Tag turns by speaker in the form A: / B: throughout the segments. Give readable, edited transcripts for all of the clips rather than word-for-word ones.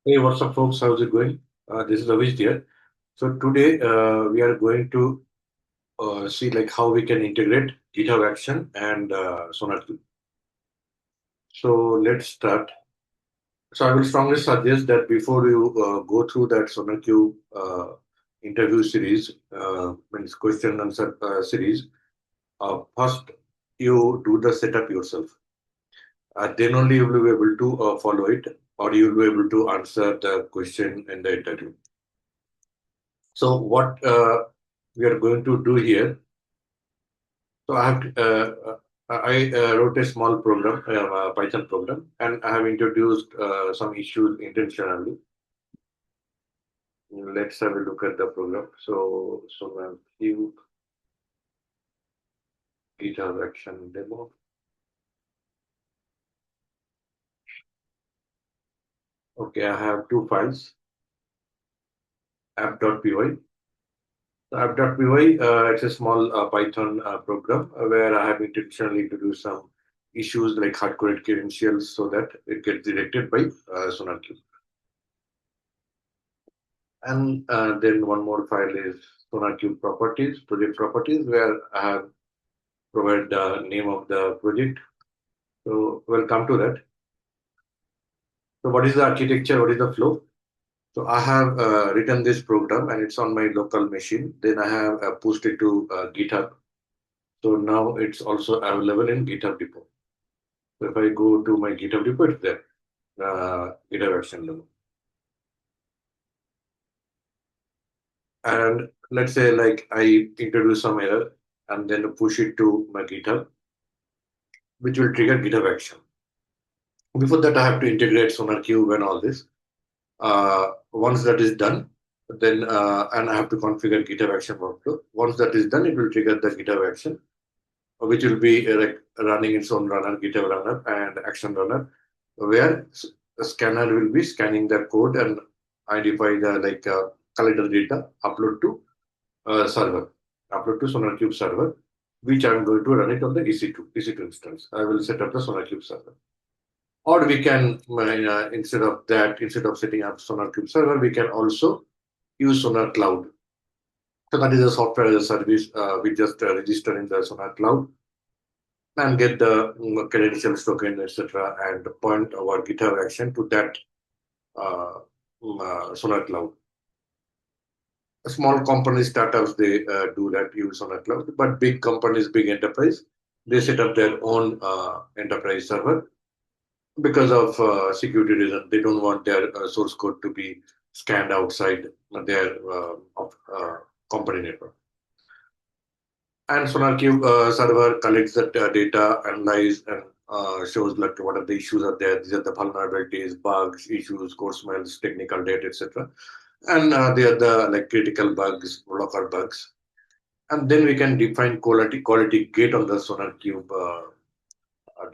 A: Hey, what's up, folks? How's it going? This is Avish here. So today we are going to see like how we can integrate GitHub Action and SonarQube. So let's start. So I will strongly suggest that before you go through that SonarQube interview series, means question and answer series, first you do the setup yourself. Then only you will be able to follow it, or you will be able to answer the question in the interview. So what we are going to do here. So I wrote a small program, a Python program, and I have introduced some issues intentionally. Let's have a look at the program. So I'll give GitHub Action demo. Okay, I have two files, app.py. So app.py, it's a small Python program where I have intentionally introduced some issues like hard-coded credentials so that it gets directed by SonarQube. And then one more file is SonarQube properties, project properties, where I have provided the name of the project. So we'll come to that. So what is the architecture? What is the flow? So I have written this program and it's on my local machine. Then I have pushed it to GitHub. So now it's also available in GitHub depot. So if I go to my GitHub depot, it's there. GitHub action demo. And let's say like I introduce some error and then push it to my GitHub, which will trigger GitHub action. Before that, I have to integrate SonarQube and all this. Once that is done, then and I have to configure GitHub Action workflow. Once that is done, it will trigger the GitHub Action, which will be like running its own runner, GitHub runner and Action runner, where the scanner will be scanning the code and identify the calendar data, server, upload to SonarQube server, which I'm going to run it on the EC2 instance. I will set up the SonarQube server. Or we can, instead of setting up SonarCube server, we can also use Sonar Cloud. So that is a software as a service. We just register in the Sonar Cloud and get the credentials token, etc., and point our GitHub action to that uh, Sonar Cloud. Small companies, startups, they do that use Sonar Cloud, but big companies, big enterprise, they set up their own enterprise server because of security reasons. They don't want their source code to be scanned outside their company network. And SonarQube server collects that data, analyze, and shows like what are the issues are there. These are the vulnerabilities, bugs, issues, code smells, technical debt, etc. And they are the like critical bugs, blocker bugs. And then we can define quality gate on the SonarQube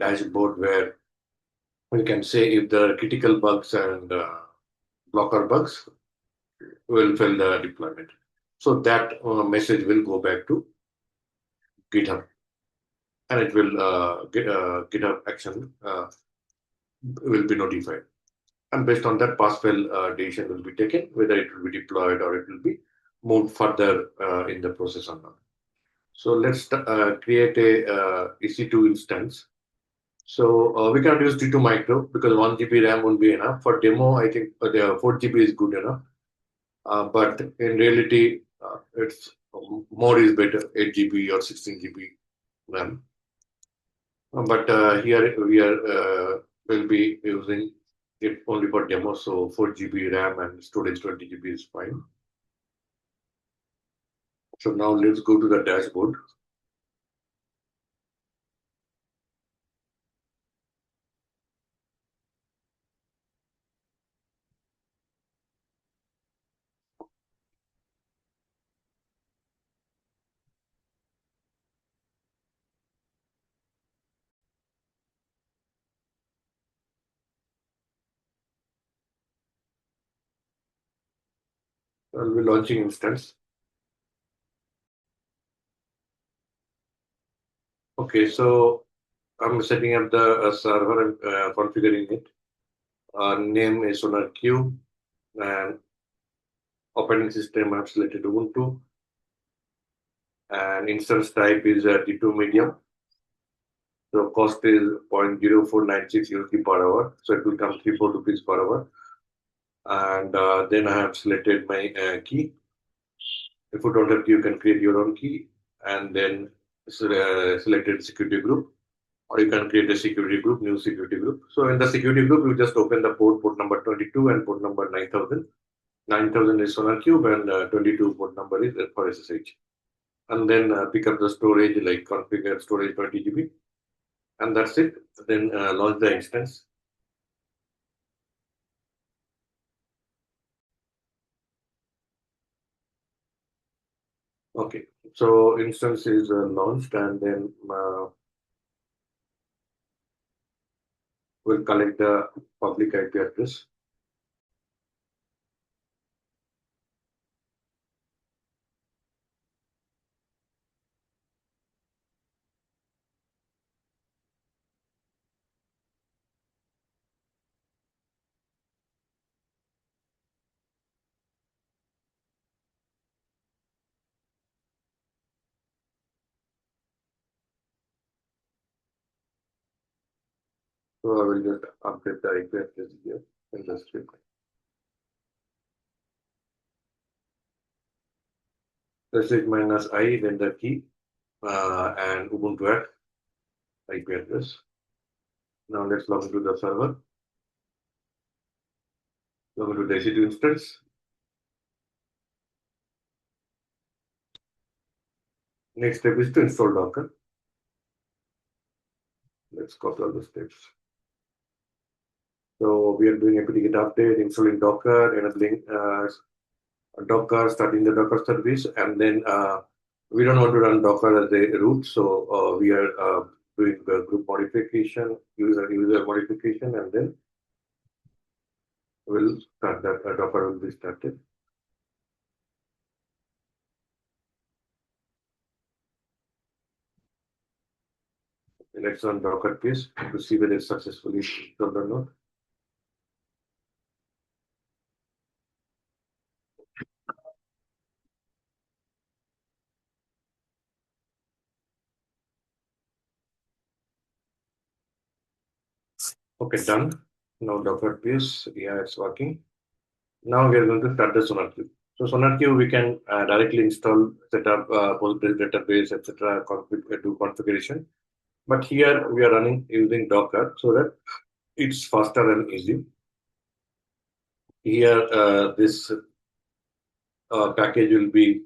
A: dashboard where we can say if the critical bugs and blocker bugs will fail the deployment. So that message will go back to GitHub and it will GitHub action will be notified. And based on that, pass-fail decision will be taken, whether it will be deployed or it will be moved further in the process or not. So let's create a EC2 instance. So we cannot use T2 micro because 1 GB RAM won't be enough. For demo, I think the 4 GB is good enough. But in reality, it's more is better, 8 GB or 16 GB RAM. But here we are will be using it only for demo, so 4 GB RAM and storage 20 GB is fine. So now let's go to the dashboard. I'll be launching instance. Okay, so I'm setting up the server and configuring it. Name is SonarQube, and operating system I've selected Ubuntu, and instance type is T2 medium. So cost is 0.0496 USD per hour. So it will come 34 rupees per hour. And then I have selected my key. If you don't have key, you can create your own key, and then selected security group, or you can create a security group, new security group. So in the security group, you just open the port number 22 and port number 9000. 9000 is SonarQube, and 22 port number is for SSH. And then pick up the storage, like configure storage 20 GB, and that's it. Then launch the instance. Okay, so instance is launched, and then we'll collect the public IP address. So I will just update the IP address here in the script. This is minus I, then the key, and Ubuntu at IP address. Now let's log into the server. Log into the EC2 instance. Next step is to install Docker. Let's copy all the steps. So we are doing apt get update, installing Docker, enabling Docker, starting the Docker service, and then we don't want to run Docker as a root, so we are doing the group modification, user modification, and then we'll start that. Docker will be started. Let's run Docker piece to see whether it's successfully installed or not. Okay, done. Now Docker piece, yeah, it's working. Now we are going to start the SonarQube. So SonarQube, we can directly install, set up Postgres database, etc., do configuration. But here we are running using Docker so that it's faster and easy. Here, this package will be,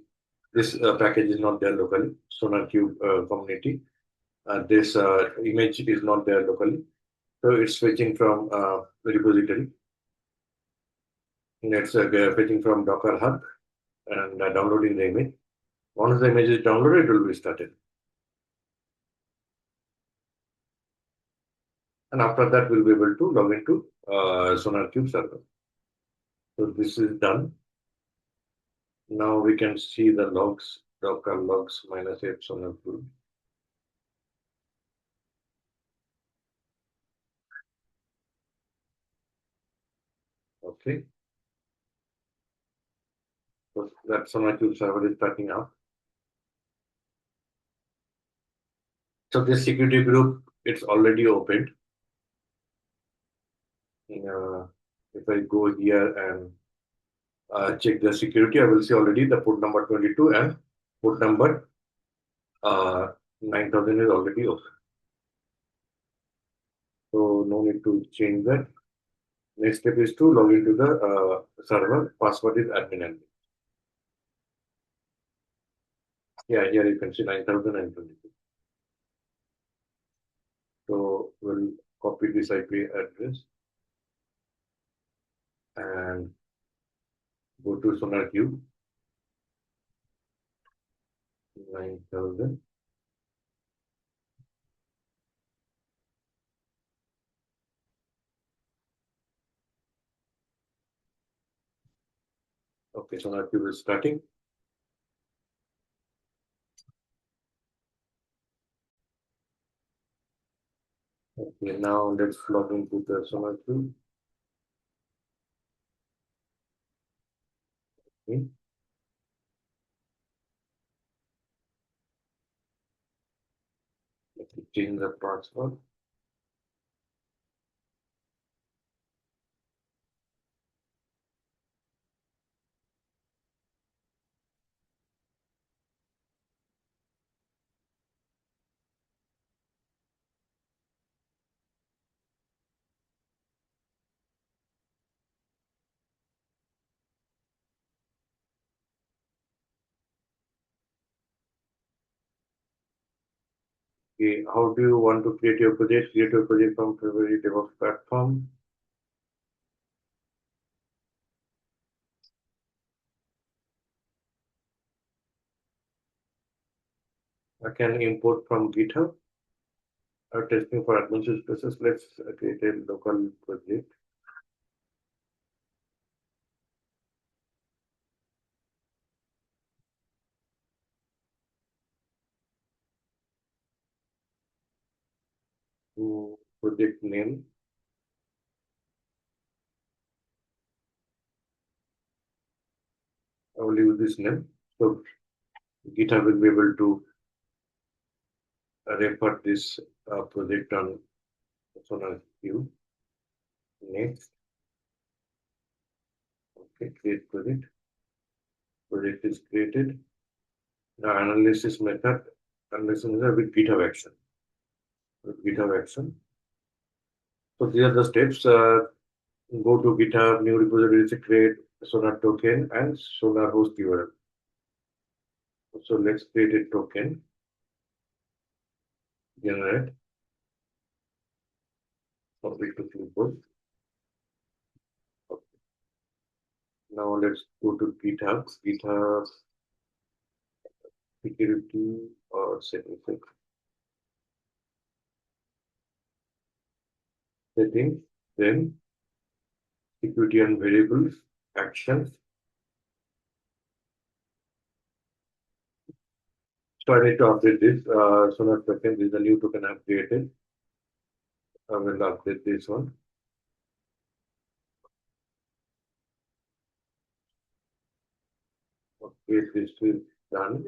A: this package is not there locally, SonarQube community. This image is not there locally. So it's fetching from the repository. It's fetching from Docker Hub and downloading the image. Once the image is downloaded, it will be started. And after that, we'll be able to log into SonarQube server. So this is done. Now we can see the logs, Docker logs -f SonarQube. Okay. So that SonarQube server is starting out. So this security group, it's already opened. If I go here and check the security, I will see already the port number 22 and port number 9000 is already open. So no need to change that. Next step is to log into the server. Password is admin. Yeah, here you can see 9022. So we'll copy this IP address and go to SonarQube 9000. Okay, SonarQube is starting. Okay, now let's log into the SonarQube. Okay. Let me change the password. Okay, how do you want to create your project? Create your project from February DevOps platform. I can import from GitHub. Testing for advanced spaces. Let's create a local project. Project name. I will use this name. So GitHub will be able to refer this project on SonarQube. Next. Okay, create project. Project is created. Now analysis method. Analysis method with GitHub action. With GitHub action. So these are the steps. Go to GitHub, new repository, create Sonar token and Sonar host URL. So let's create a token. Generate. Public to clipboard. Okay. Now let's go to GitHub. GitHub security or settings. Settings. Then security and variables. Actions. So I need to update this. Sonar token. This is a new token I've created. I will update this one. Okay, this is done.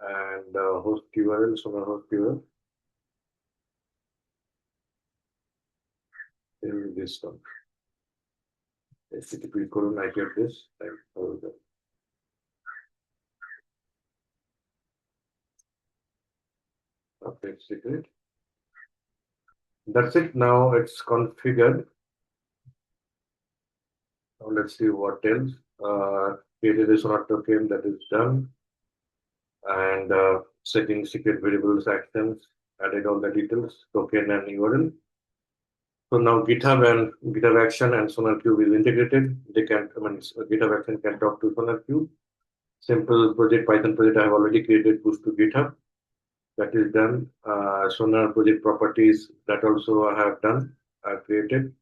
A: And host URL, Sonar host URL. In this one. HTTP colon IP address. Okay, secret. That's it. Now it's configured. Now let's see what else. Created a Sonar token, that is done. And setting secret variables actions, added all the details, token and URL. So now GitHub and GitHub Action and SonarQube is integrated. They can, GitHub Action can talk to SonarQube. Simple project, Python project I have already created, push to GitHub. That is done. Sonar project properties, that also I have done, I created.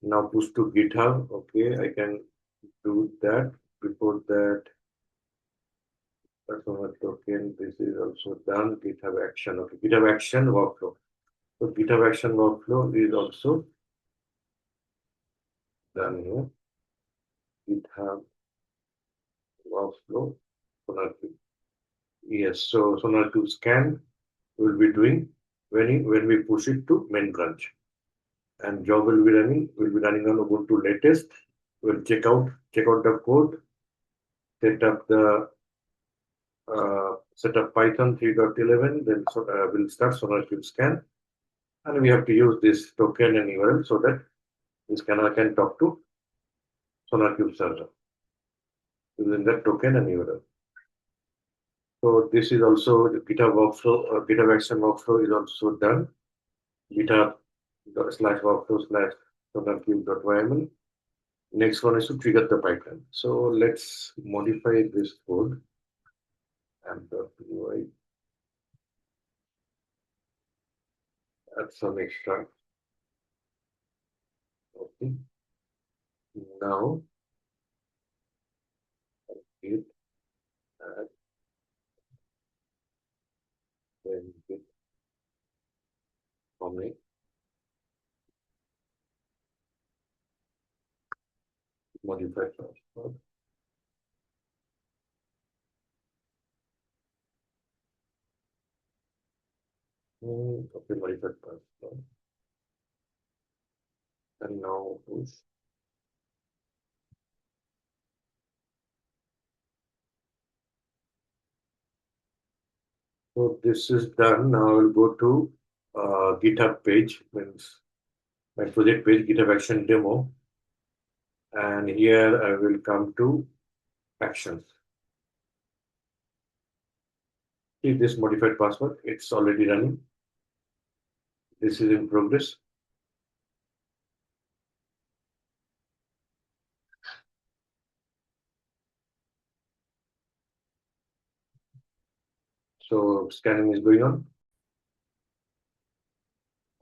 A: Now push to GitHub. Okay, I can do that. Before that, Sonar token, this is also done. GitHub action. Okay, GitHub action workflow. So GitHub action workflow is also done here. GitHub workflow. SonarQube. Yes, so SonarQube scan will be doing when we push it to main branch. And job will be running on Ubuntu latest. We'll check out the code, set up Python 3.11, then we'll start SonarQube scan. And we have to use this token and URL so that this scanner can talk to SonarQube server using that token and URL. So this is also the GitHub workflow, GitHub action workflow is also done. GitHub/workflow/SonarQube.yml. Next one is to trigger the pipeline. So let's modify this code and UI. Add some extra. Okay. Now git add then git commit modify transfer. Okay, modified password. And now push. So this is done. Now I will go to GitHub page, means my project page, GitHub Action Demo. And here I will come to Actions. See this modified password, it's already running. This is in progress. So scanning is going on.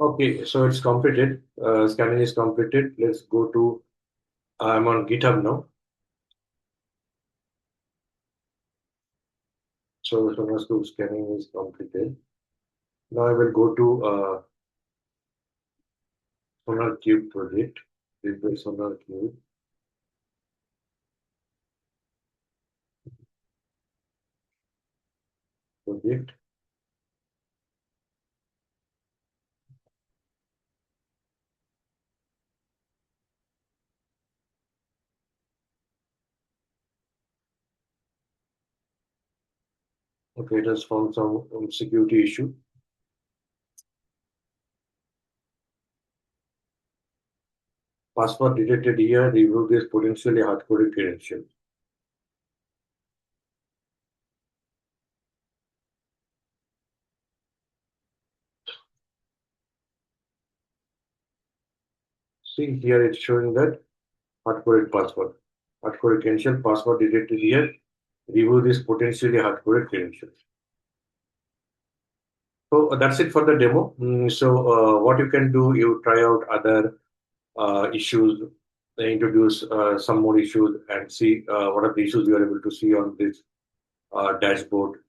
A: Okay, so it's completed. Scanning is completed. Let's go to, I'm on GitHub now. So SonarQube scanning is completed. Now I will go to SonarQube project. This is SonarQube project. Okay, it has found some security issue. Password detected here. Remove this potentially hard-coded credential. See here, it's showing that hard-coded password. Hard-coded credential. Password detected here. Remove this potentially hard-coded credential. So that's it for the demo. So what you can do, you try out other issues, introduce some more issues, and see what are the issues you are able to see on this dashboard.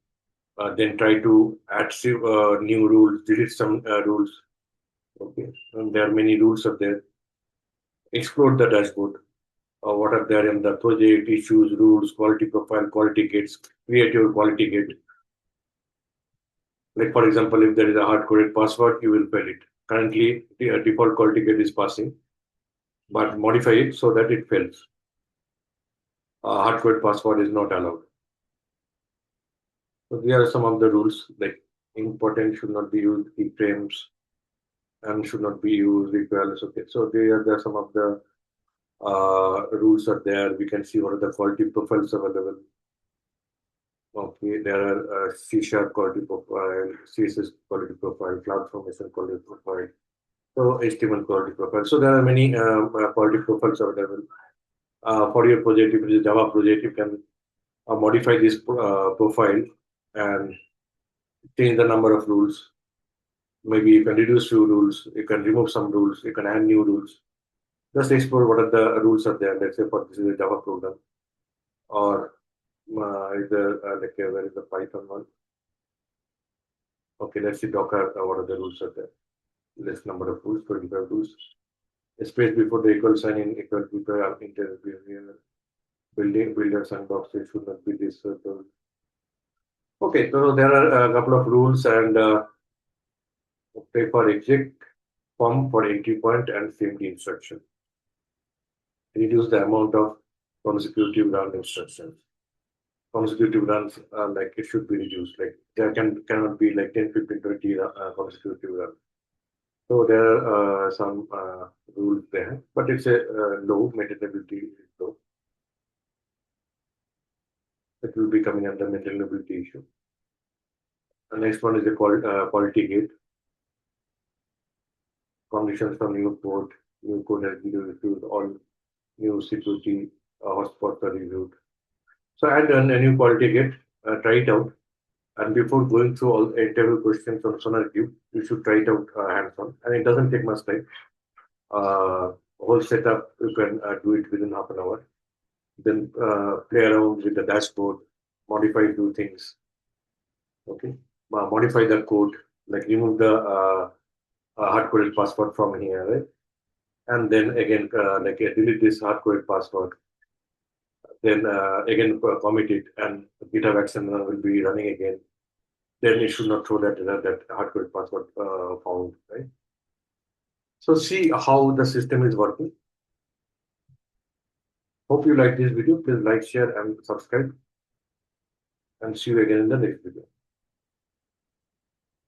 A: Then try to add new rules, delete some rules. Okay, and there are many rules up there. Explore the dashboard. What are there in the project, issues, rules, quality profile, quality gates. Create your quality gate. Like for example, if there is a hard-coded password, you will fail it. Currently, the default quality gate is passing, but modify it so that it fails. Hard-coded password is not allowed. So there are some of the rules, like important should not be used, keyframes, and should not be used equals. Okay, so there are some of the rules are there. We can see what are the quality profiles available. Okay, there are C# quality profile, CSS quality profile, cloud formation quality profile, so HTML quality profile. So there are many quality profiles available. For your project, if it is a Java project, you can modify this profile and change the number of rules. Maybe you can reduce few rules, you can remove some rules, you can add new rules. Just explore what are the rules are there. Let's say for this is a Java program, or either where is the Python one? Okay, let's see Docker. What are the rules are there? Less number of rules, 25 rules. A space before the equal sign in equal before interbehavior. Builder sandboxes should not be this circle. Okay, so there are a couple of rules and pay for exec, form for entry point, and CMD instruction. Reduce the amount of consecutive run instructions. Consecutive runs like it should be reduced. Like there cannot be like 10, 15, 20 consecutive runs. So there are some rules there, but it's a low maintainability is low. It will be coming under maintainability issue. The next one is the quality gate. Conditions for new code. New code has been reviewed. All new security hotspots are reviewed. So add a new quality gate. Try it out. And before going through all interview questions on SonarQube, you should try it out hands-on. And it doesn't take much time. Whole setup, you can do it within half an hour. Then play around with the dashboard, modify few things. Okay, modify the code, like remove the hard-coded password from here, right? And then again, delete this hard-coded password. Then again, commit it, and GitHub Action will be running again. then it should not throw that error that hardcoded password found, right? So see how the system is working. Hope you like this video. Please like, share, and subscribe. And see you again in the next video.